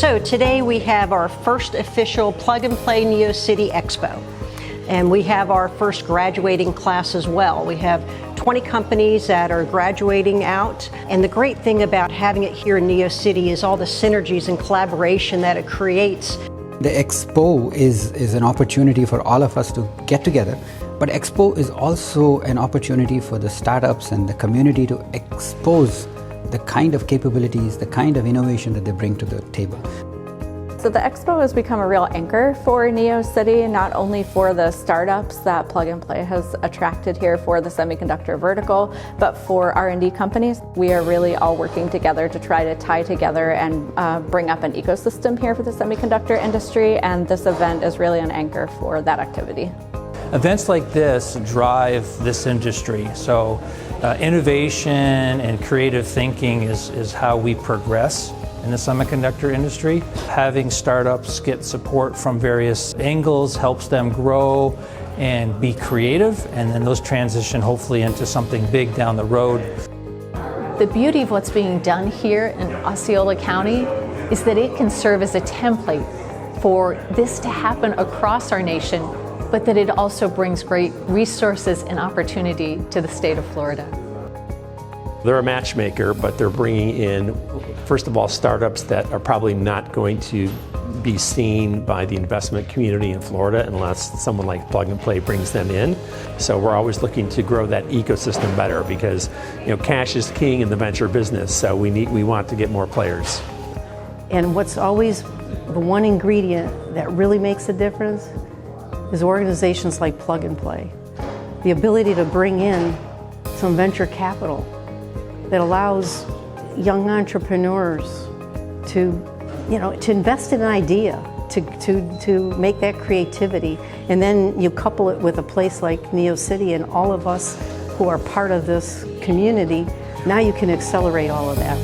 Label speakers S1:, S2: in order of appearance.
S1: So today we have our first official Plug and Play NeoCity Expo. And we have our first graduating class as well. We have 20 companies that are graduating out. And the great thing about having it here in NeoCity is all the synergies and collaboration that it creates.
S2: The Expo is an opportunity for all of us to get together, but Expo is also an opportunity for the startups and the community to expose the kind of capabilities, the kind of innovation that they bring to the table.
S3: So the Expo has become a real anchor for NeoCity, not only for the startups that Plug and Play has attracted here for the semiconductor vertical, but for R&D companies. We are really all working together to try to tie together and bring up an ecosystem here for the semiconductor industry, and this event is really an anchor for that activity.
S4: Events like this drive this industry, so innovation and creative thinking is how we progress in the semiconductor industry. Having startups get support from various angles helps them grow and be creative, and then those transition hopefully into something big down the road.
S5: The beauty of what's being done here in Osceola County is that it can serve as a template for this to happen across our nation, but that it also brings great resources and opportunity to the state of Florida.
S6: They're a matchmaker, but they're bringing in, first of all, startups that are probably not going to be seen by the investment community in Florida unless someone like Plug and Play brings them in. So we're always looking to grow that ecosystem better because, cash is king in the venture business. So we want to get more players.
S7: And what's always the one ingredient that really makes a difference is organizations like Plug and Play. The ability to bring in some venture capital that allows young entrepreneurs to invest in an idea, to make that creativity. And then you couple it with a place like NeoCity and all of us who are part of this community, now you can accelerate all of that.